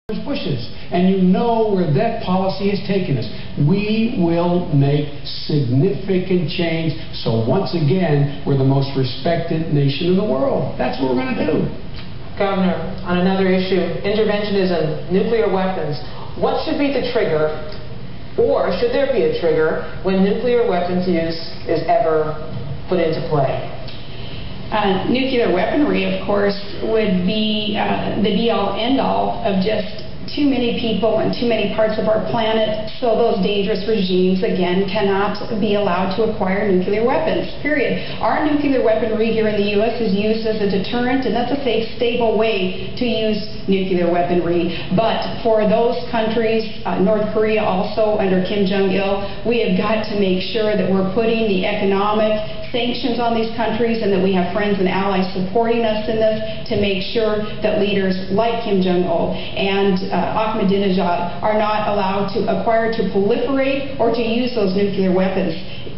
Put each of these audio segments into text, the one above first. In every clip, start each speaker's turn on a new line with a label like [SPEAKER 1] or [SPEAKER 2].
[SPEAKER 1] Bushes, and you know where that policy has taken us. We will make significant change, so once again, we're the most respected nation in the world. That's what we're going to do.
[SPEAKER 2] Governor, on another issue, interventionism, nuclear weapons. What should be the trigger, or should there be a trigger, when nuclear weapons use is ever put into play?
[SPEAKER 3] Nuclear weaponry, of course, would be the be-all, end-all of just too many people and too many parts of our planet, so those dangerous regimes, again, cannot be allowed to acquire nuclear weapons, period. Our nuclear weaponry here in the U.S. is used as a deterrent, and that's a safe, stable way to use nuclear weaponry. But for those countries, North Korea also under Kim Jong-il, we have got to make sure that we're putting the economic sanctions on these countries and that we have friends and allies supporting us in this to make sure that leaders like Kim Jong-il and Ahmadinejad are not allowed to acquire, to proliferate, or to use those nuclear weapons.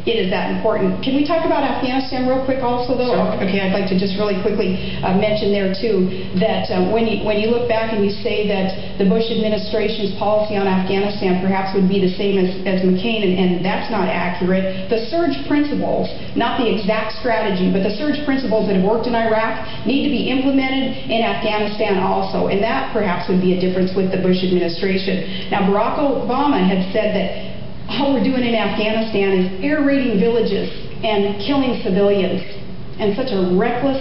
[SPEAKER 3] It is that important. Can we talk about Afghanistan real quick also, though?
[SPEAKER 1] Sure.
[SPEAKER 3] Okay, I'd like to just really quickly mention there, too, that when you look back and you say that the Bush administration's policy on Afghanistan perhaps would be the same as McCain, and that's not accurate. The surge principles, not the exact strategy, but the surge principles that have worked in Iraq need to be implemented in Afghanistan also, and that perhaps would be a difference with the Bush administration. Now, Barack Obama had said that all we're doing in Afghanistan is air raiding villages and killing civilians. And such a reckless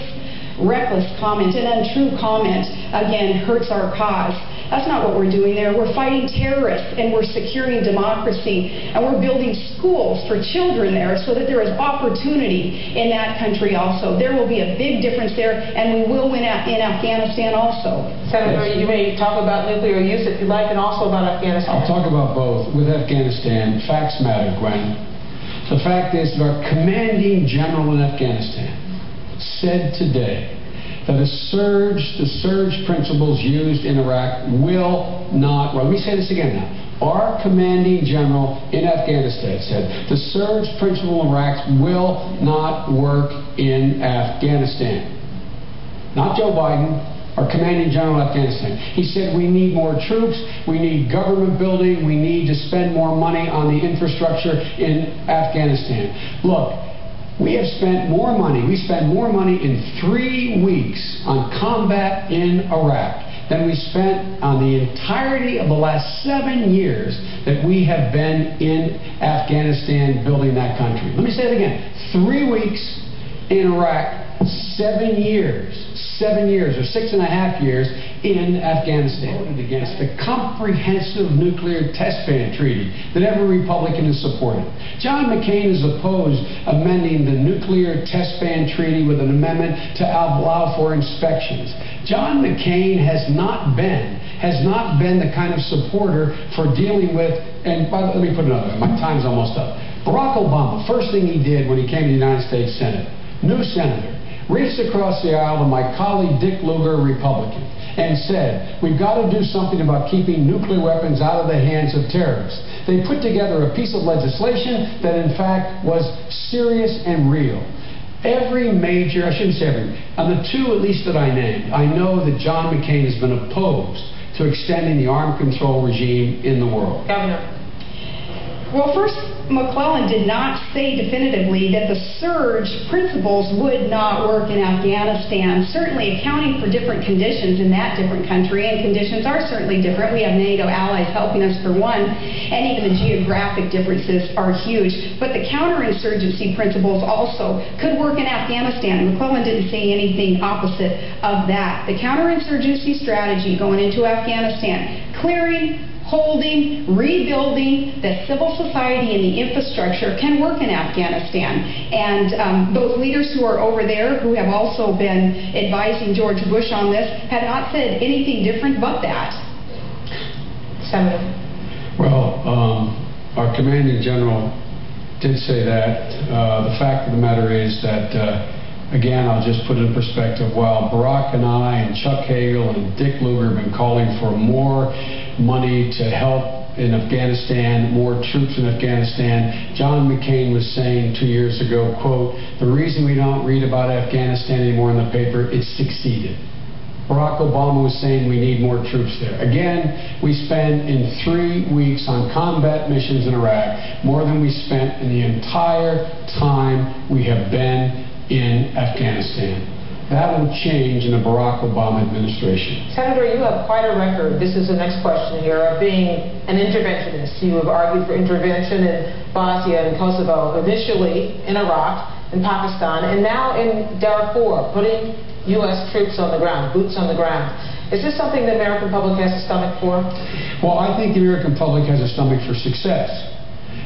[SPEAKER 3] comment, an untrue comment, again, hurts our cause. That's not what we're doing there. We're fighting terrorists, and we're securing democracy, and we're building schools for children there so that there is opportunity in that country also. There will be a big difference there, and we will win in Afghanistan also.
[SPEAKER 2] Senator, you may talk about nuclear use if you like, and also about Afghanistan.
[SPEAKER 1] I'll talk about both. With Afghanistan, facts matter, Gwen. The fact is that our commanding general in Afghanistan said today that the surge principles used in Iraq will not, well, let me say this again now. Our commanding general in Afghanistan said the surge principle in Iraq will not work in Afghanistan. Not Joe Biden, our commanding general in Afghanistan. He said we need more troops, we need government building, we need to spend more money on the infrastructure in Afghanistan. Look, we have spent more money. We spent more money in 3 weeks on combat in Iraq than we spent on the entirety of the last 7 years that we have been in Afghanistan building that country. Let me say it again. 3 weeks in Iraq, 7 years or 6.5 years in Afghanistan. Voted against the comprehensive nuclear test ban treaty that every Republican has supported. John McCain has opposed amending the nuclear test ban treaty with an amendment to allow for inspections. John McCain has not been the kind of supporter for dealing with, and let me put it another way, my time's almost up. Barack Obama, first thing he did when he came to the United States Senate, new senator, reached across the aisle to my colleague Dick Lugar, Republican, and said, we've got to do something about keeping nuclear weapons out of the hands of terrorists. They put together a piece of legislation that in fact was serious and real. Every major, I shouldn't say every, on the two at least that I named, I know that John McCain has been opposed to extending the arms control regime in the world.
[SPEAKER 2] Governor.
[SPEAKER 3] Well, first, McClellan did not say definitively that the surge principles would not work in Afghanistan, certainly accounting for different conditions in that different country, and conditions are certainly different. We have NATO allies helping us for one, and even the geographic differences are huge. But the counterinsurgency principles also could work in Afghanistan. McClellan didn't say anything opposite of that. The counterinsurgency strategy going into Afghanistan, clearing, holding, rebuilding the civil society and the infrastructure can work in Afghanistan. And those leaders who are over there, who have also been advising George Bush on this, have not said anything different but that. Senator.
[SPEAKER 1] Well, our commanding general did say that. The fact of the matter is that again, I'll just put it in perspective. While Barack and I and Chuck Hagel and Dick Lugar have been calling for more money to help in Afghanistan, more troops in Afghanistan, John McCain was saying 2 years ago, quote, the reason we don't read about Afghanistan anymore in the paper, it succeeded. Barack Obama was saying we need more troops there. Again, we spent in 3 weeks on combat missions in Iraq more than we spent in the entire time we have been in Afghanistan. That will change in the Barack Obama administration.
[SPEAKER 2] Senator, you have quite a record, this is the next question here, of being an interventionist. You have argued for intervention in Bosnia and Kosovo, initially in Iraq, in Pakistan, and now in Darfur, putting U.S. troops on the ground, boots on the ground. Is this something the American public has a stomach for?
[SPEAKER 1] Well, I think the American public has a stomach for success.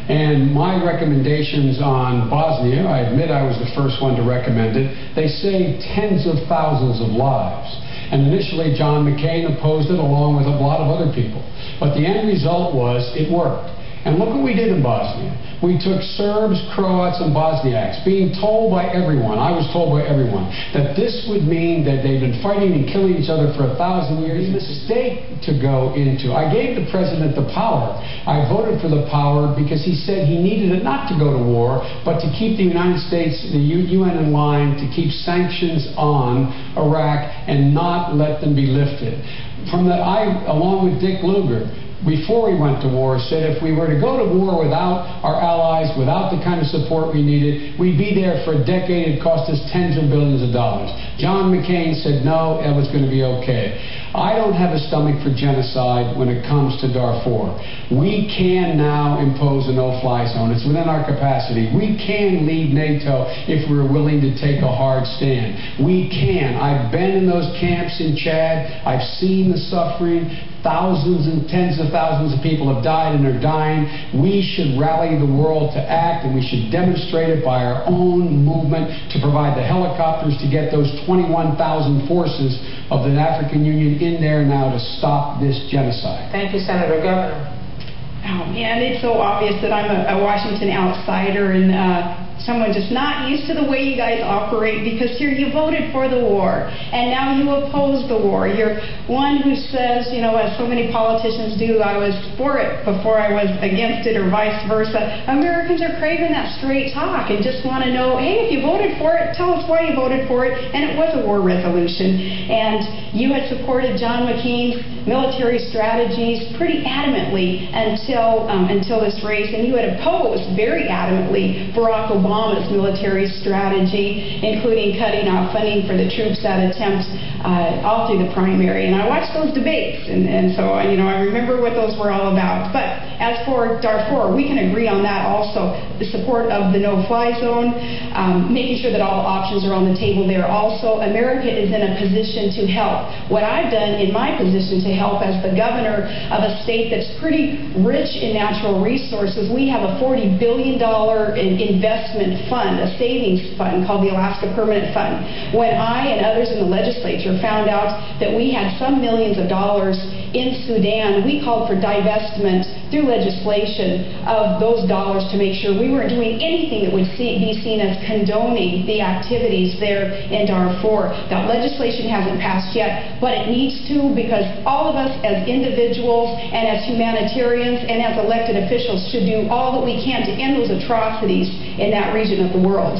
[SPEAKER 1] And my recommendations on Bosnia, I admit I was the first one to recommend it, they saved tens of thousands of lives. And initially John McCain opposed it along with a lot of other people. But the end result was it worked. And look what we did in Bosnia. We took Serbs, Croats, and Bosniaks, being told by everyone, I was told by everyone, that this would mean that they've been fighting and killing each other for 1,000 years. It's a mistake to go into. I gave the president the power. I voted for the power because he said he needed it not to go to war, but to keep the United States, the UN in line, to keep sanctions on Iraq and not let them be lifted. Along with Dick Lugar, before we went to war, said if we were to go to war without our allies, without the kind of support we needed, we'd be there for a decade. It'd cost us tens of billions of dollars. John McCain said no, it was going to be okay. I don't have a stomach for genocide when it comes to Darfur. We can now impose a no-fly zone. It's within our capacity. We can leave NATO if we're willing to take a hard stand. We can. I've been in those camps in Chad. I've seen the suffering. Thousands and tens of thousands of people have died and are dying. We should rally the world to act, and we should demonstrate it by our own movement to provide the helicopters to get those 21,000 forces of the African Union in there now to stop this genocide.
[SPEAKER 2] Thank you, Senator. Governor.
[SPEAKER 3] Oh, man, it's so obvious that I'm a Washington outsider and someone just not used to the way you guys operate, because here you voted for the war and now you oppose the war. You're one who says, you know, as so many politicians do, I was for it before I was against it, or vice versa. Americans are craving that straight talk and just want to know, hey, if you voted for it, tell us why you voted for it. And it was a war resolution. And you had supported John McCain's military strategies pretty adamantly until this race, and you had opposed very adamantly Barack Obama's military strategy, including cutting off funding for the troops that attempt all through the primary. And I watched those debates, and so I remember what those were all about. But as for Darfur, we can agree on that also. The support of the no-fly zone, making sure that all options are on the table there. Also, America is in a position to help. What I've done in my position to help as the governor of a state that's pretty rich in natural resources, we have a $40 billion investment fund, a savings fund called the Alaska Permanent Fund. When I and others in the legislature found out that we had some millions of dollars in Sudan, we called for divestment through legislation of those dollars to make sure we weren't doing anything that would be seen as condoning the activities there in Darfur. That legislation hasn't passed yet, but it needs to, because all of us as individuals and as humanitarians and as elected officials should do all that we can to end those atrocities in that region of the world.